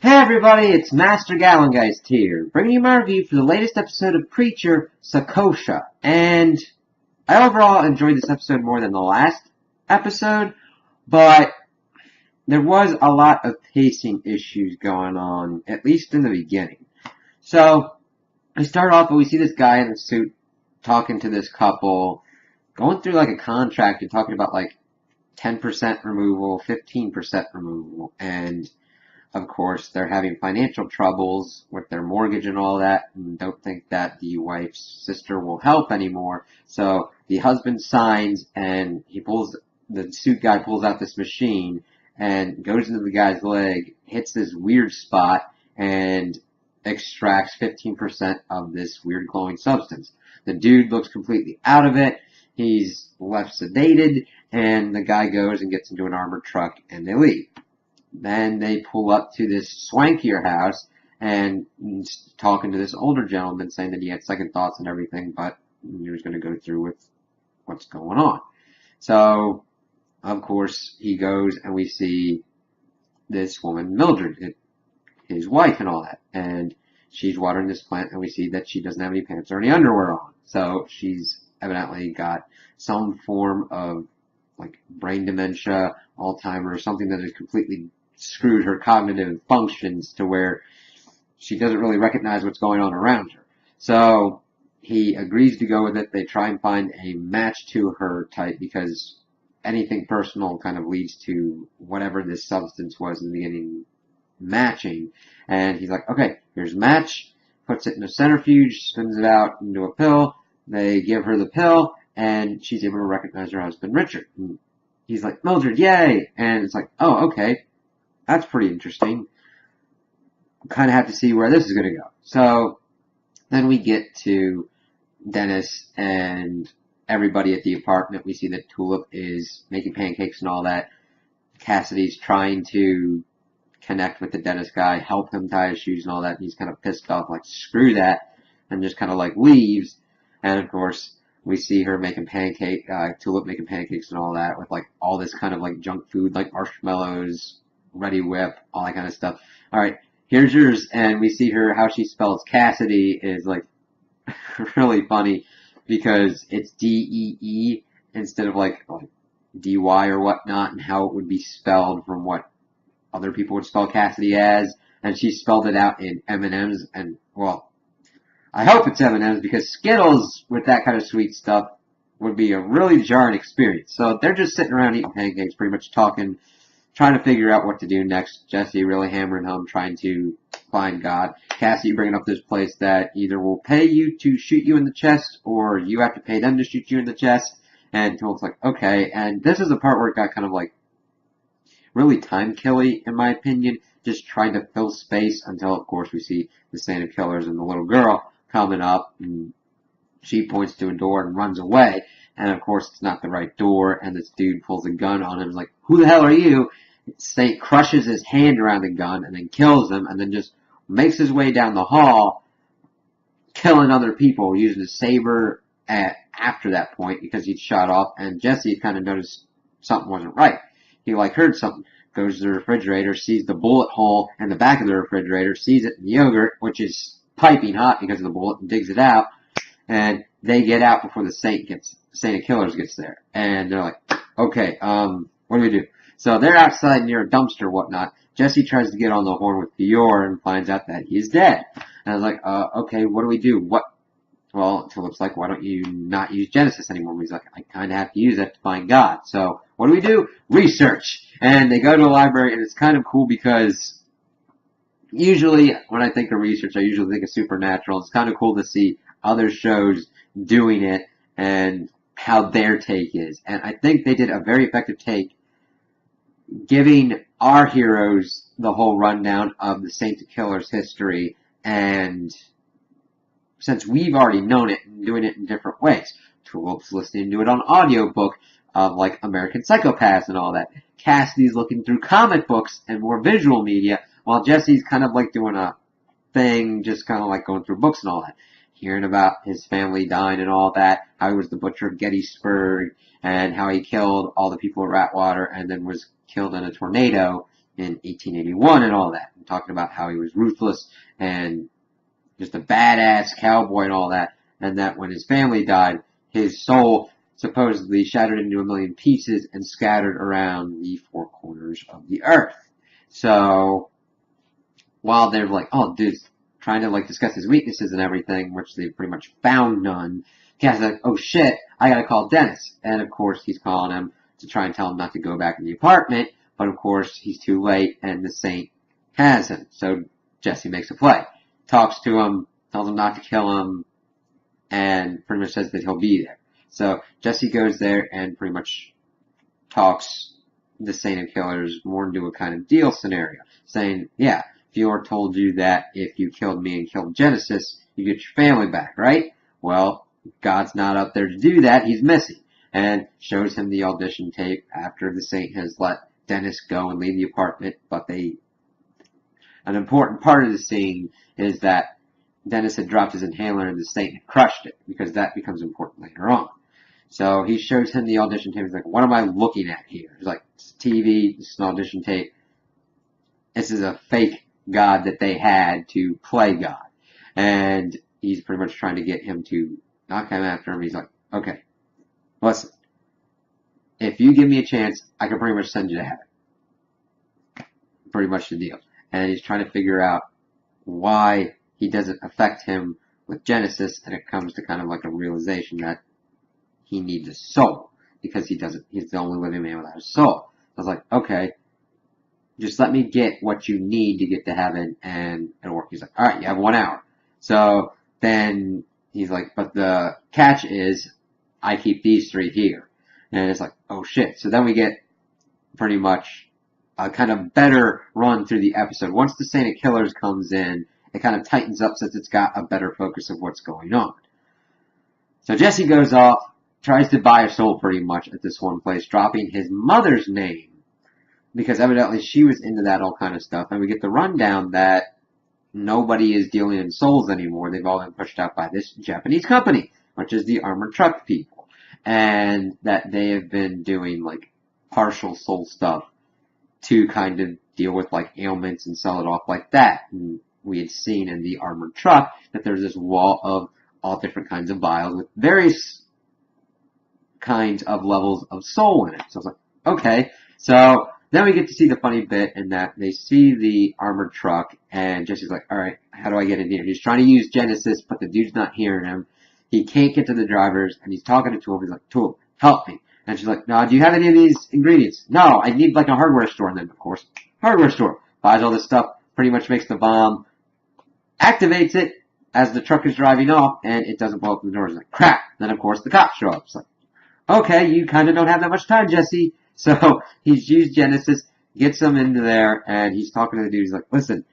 Hey everybody, it's Master Gallengeist here, bringing you my review for the latest episode of Preacher, Sokosha. And I overall enjoyed this episode more than the last episode, but there was a lot of pacing issues going on, at least in the beginning. So, we start off and we see this guy in a suit talking to this couple, going through like a contract and talking about like 10% removal, 15% removal, and of course, they're having financial troubles with their mortgage and all that, and don't think that the wife's sister will help anymore. So the husband signs, and the suit guy pulls out this machine and goes into the guy's leg, hits this weird spot, and extracts 15% of this weird glowing substance. The dude looks completely out of it. He's left sedated, and the guy goes and gets into an armored truck, and they leave. Then they pull up to this swankier house and talking to this older gentleman saying that he had second thoughts and everything, but he was going to go through with what's going on. So, of course, he goes and we see this woman, Mildred, his wife and all that. And she's watering this plant and we see that she doesn't have any pants or any underwear on. So she's evidently got some form of like brain dementia, Alzheimer's, something that has completely screwed her cognitive functions to where she doesn't really recognize what's going on around her. So he agrees to go with it. They try and find a match to her type because anything personal kind of leads to whatever this substance was in the beginning matching. And he's like, okay, here's a match, puts it in a centrifuge, spins it out into a pill. They give her the pill, and she's able to recognize her husband, Richard. And he's like, Mildred, yay! And it's like, oh, okay, that's pretty interesting. Kind of have to see where this is going to go. So then we get to Dennis and everybody at the apartment. We see that Tulip is making pancakes and all that. Cassidy's trying to connect with the dentist guy, help him tie his shoes and all that. And he's kind of pissed off, like, screw that, and just kind of like leaves. And of course, we see her making Tulip making pancakes and all that with like all this kind of like junk food, like marshmallows, Ready Whip, all that kind of stuff. Alright, here's yours. And we see her, how she spells Cassidy is like really funny because it's D-E-E instead of like D-Y or whatnot, and how it would be spelled from what other people would spell Cassidy as. And she spelled it out in M&M's, and well, I hope it's M&M's because Skittles with that kind of sweet stuff would be a really jarring experience. So they're just sitting around eating pancakes, pretty much talking, trying to figure out what to do next. Jesse really hammering home, trying to find God. Cassie bringing up this place that either will pay you to shoot you in the chest or you have to pay them to shoot you in the chest. And Tulip's like, okay. And this is the part where it got kind of like really time-killy, in my opinion, just trying to fill space until, of course, we see the Santa Killers and the little girl coming up, and she points to a door and runs away, and of course it's not the right door, and this dude pulls a gun on him, and is like, who the hell are you? Saint crushes his hand around the gun, and then kills him, and then just makes his way down the hall, killing other people, using a saber after that point, because he'd shot off, and Jesse kind of noticed something wasn't right. He like heard something, goes to the refrigerator, sees the bullet hole in the back of the refrigerator, sees it in the yogurt, which is piping hot because of the bullet, and digs it out, and they get out before the Santa Killers gets there, and they're like, okay, what do we do? So they're outside near a dumpster, whatnot. Jesse tries to get on the horn with Fior and finds out that he's dead. And I was like, okay, what do we do? Well, Tulip's like, why don't you not use Genesis anymore? And he's like, I kind of have to use that to find God. So what do? Research. And they go to a library, and it's kind of cool because usually, when I think of research, I usually think of Supernatural. It's kind of cool to see other shows doing it and how their take is. And I think they did a very effective take, giving our heroes the whole rundown of the Saint Killer's history. And since we've already known it and doing it in different ways, Tulip's listening to it on audiobook of like American Psychopaths and all that. Cassidy's looking through comic books and more visual media, while Jesse's kind of like doing a thing, just kind of like going through books and all that. Hearing about his family dying and all that, how he was the butcher of Gettysburg, and how he killed all the people at Ratwater and then was killed in a tornado in 1881 and all that, and talking about how he was ruthless and just a badass cowboy and all that, and that when his family died, his soul supposedly shattered into a million pieces and scattered around the four corners of the earth. So, while they're like, oh, dude's trying to like discuss his weaknesses and everything, which they've pretty much found none, Cass's like, oh shit, I gotta call Dennis. And of course, he's calling him to try and tell him not to go back in the apartment, but of course, he's too late and the Saint has him. So Jesse makes a play, talks to him, tells him not to kill him, and pretty much says that he'll be there. So Jesse goes there and pretty much talks the Saint and Killers more into a kind of deal scenario, saying, yeah, Fior told you that if you killed me and killed Genesis, you get your family back, right? Well, God's not up there to do that, he's missing. And shows him the audition tape after the Saint has let Dennis go and leave the apartment, but an important part of the scene is that Dennis had dropped his inhaler and the Saint had crushed it, because that becomes important later on. So he shows him the audition tape. He's like, what am I looking at here? He's like, it's TV, it's an audition tape. This is a fake God that they had to play God. And he's pretty much trying to get him to not come after him. He's like, okay, listen, if you give me a chance, I can pretty much send you to heaven. Pretty much the deal. And he's trying to figure out why he doesn't affect him with Genesis, and it comes to kind of like a realization that he needs a soul, because he's the only living man without a soul. I was like, okay, just let me get what you need to get to heaven, and it'll work. He's like, alright, you have 1 hour. So then he's like, but the catch is, I keep these 3 here. And it's like, oh shit. So then we get pretty much a kind of better run through the episode. Once the Saint of Killers comes in, it kind of tightens up since it's got a better focus of what's going on. So Jesse goes off, tries to buy a soul pretty much at this one place, dropping his mother's name, because evidently she was into that all kind of stuff. And we get the rundown that nobody is dealing in souls anymore. They've all been pushed out by this Japanese company, which is the armored truck people. And that they have been doing like partial soul stuff to kind of deal with like ailments and sell it off like that. And we had seen in the armored truck that there's this wall of all different kinds of vials with various kinds of levels of soul in it. So I was like, okay. So then we get to see the funny bit in that they see the armored truck, and Jesse's like, alright, how do I get in here? He's trying to use Genesis, but the dude's not hearing him. He can't get to the drivers, and he's talking to Tool. He's like, Tool, help me. And she's like, no, do you have any of these ingredients? No, I need like a hardware store. And then, of course, hardware store. Buys all this stuff, pretty much makes the bomb, activates it as the truck is driving off, and it doesn't blow up the doors. It's like, crap. Then, of course, the cops show up. It's like, okay, you kind of don't have that much time, Jesse. So he's used Genesis, gets them into there, and he's talking to the dude. He's like, listen,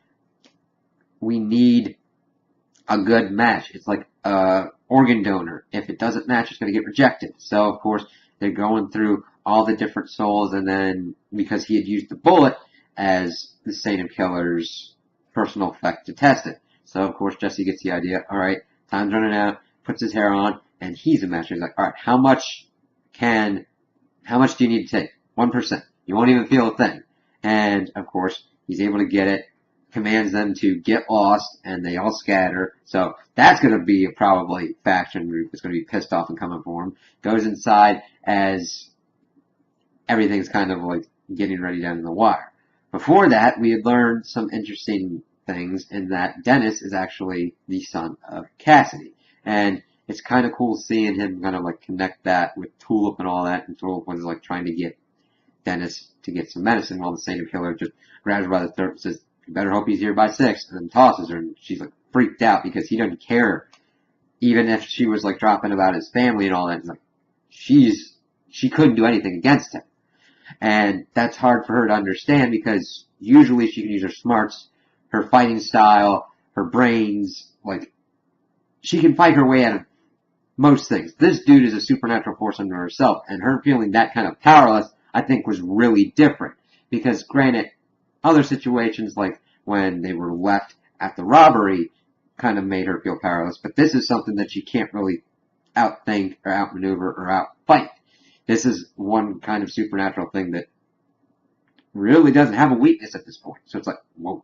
we need a good match. It's like organ donor. If it doesn't match, it's going to get rejected. So, of course, they're going through all the different souls, and then because he had used the bullet as the Saint of Killer's personal effect to test it. So, of course, Jesse gets the idea. All right, time's running out, puts his hair on, and he's a matcher. He's like, all right, how much do you need to take? 1%. You won't even feel a thing. And, of course, he's able to get it, commands them to get lost, and they all scatter. So that's going to be a probably faction group that's going to be pissed off and coming for him. Goes inside as everything's kind of like getting ready down to the wire. Before that, we had learned some interesting things in that Dennis is actually the son of Cassidy. And it's kind of cool seeing him kind of like connect that with Tulip and all that. And Tulip was like trying to get Dennis to get some medicine while the Saint of Killer just grabs her by the throat and says, you better hope he's here by 6, and then tosses her, and she's like freaked out because he doesn't care. Even if she was like dropping about his family and all that, it's like she couldn't do anything against him. And that's hard for her to understand because usually she can use her smarts, her fighting style, her brains, like she can fight her way out of most things. This dude is a supernatural force unto herself, and her feeling that kind of powerless, I think, was really different. Because granted, other situations like when they were left at the robbery kind of made her feel powerless, but this is something that she can't really outthink or outmaneuver or outfight. This is one kind of supernatural thing that really doesn't have a weakness at this point. So it's like, whoa.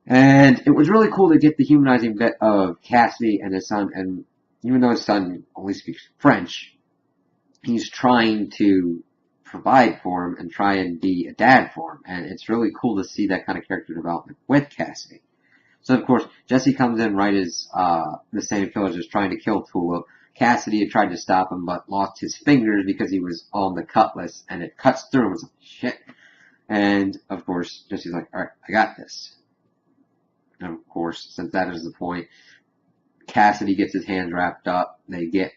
And it was really cool to get the humanizing bit of Cassidy and his son, and even though his son only speaks French, he's trying to provide for him and try and be a dad for him. And it's really cool to see that kind of character development with Cassidy. So of course, Jesse comes in right as the same killers is trying to kill Tulip. Cassidy had tried to stop him, but lost his fingers because he was on the cutlass, and it cuts through him. It's like, shit. And of course, Jesse's like, alright, I got this. And of course, since that is the point, Cassidy gets his hands wrapped up. They get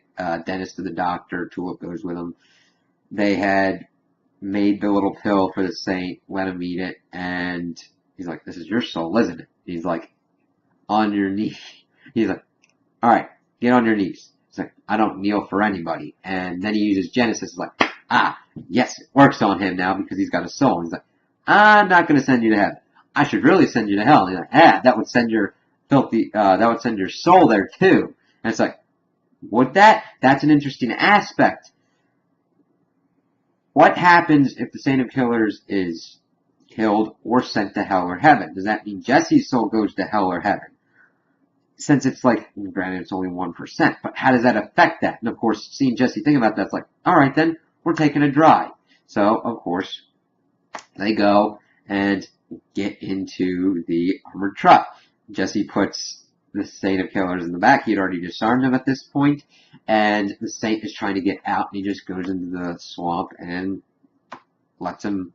Dennis to the doctor. Tulip goes with him. They had made the little pill for the saint, let him eat it, and he's like, this is your soul, isn't it? He's like, on your knee. He's like, alright, get on your knees. He's like, I don't kneel for anybody. And then he uses Genesis, like, yes, it works on him now because he's got a soul. He's like, I'm not gonna send you to heaven. I should really send you to hell. And he's like, that would send your that would send your soul there too. And it's like, would that? That's an interesting aspect. What happens if the Saint of Killers is killed or sent to hell or heaven? Does that mean Jesse's soul goes to hell or heaven? Since it's like, granted it's only 1%, but how does that affect that? And of course, seeing Jesse think about that's like, alright then, we're taking a drive. So, of course, they go and get into the armored truck. Jesse puts the Saint of Killers in the back. He had already disarmed him at this point, and the Saint is trying to get out, and he just goes into the swamp and lets him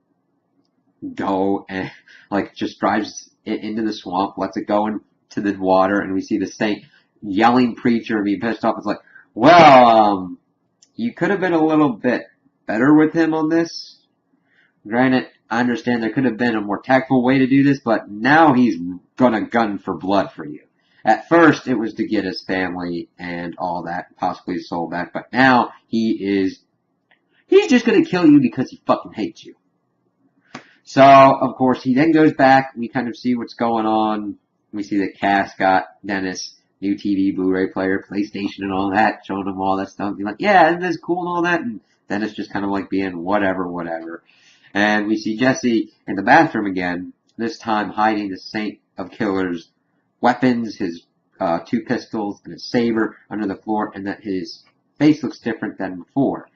go, and like just drives it into the swamp, lets it go into the water, and we see the Saint yelling preacher and being pissed off. It's like, well, you could have been a little bit better with him on this. Granted, I understand there could have been a more tactful way to do this, but now he's gonna gun for blood for you. At first, it was to get his family and all that, possibly his soul back, but now he's just gonna kill you because he fucking hates you. So, of course, he then goes back, we kind of see what's going on. We see that Cass got Dennis, new TV, Blu-ray player, PlayStation and all that, showing him all that stuff. Be like, yeah, isn't this cool and all that? And Dennis just kind of like being whatever. And we see Jesse in the bathroom again, this time hiding the Saint of Killers' weapons, his 2 pistols, and his saber under the floor, and that his face looks different than before.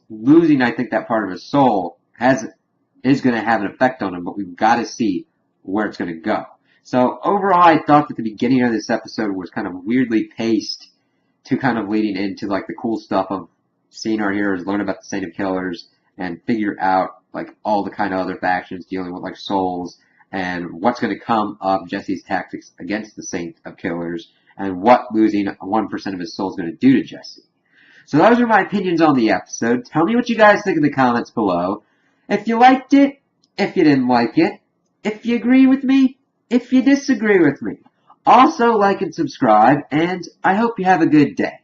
Losing, I think, that part of his soul is going to have an effect on him, but we've got to see where it's going to go. So overall, I thought that the beginning of this episode was kind of weirdly paced to kind of leading into like the cool stuff of seeing our heroes learn about the Saint of Killers and figure out like all the kind of other factions dealing with like souls and what's going to come of Jesse's tactics against the Saint of Killers and what losing 1% of his soul is going to do to Jesse. So those are my opinions on the episode. Tell me what you guys think in the comments below. If you liked it, if you didn't like it, if you agree with me, if you disagree with me. Also like and subscribe, and I hope you have a good day.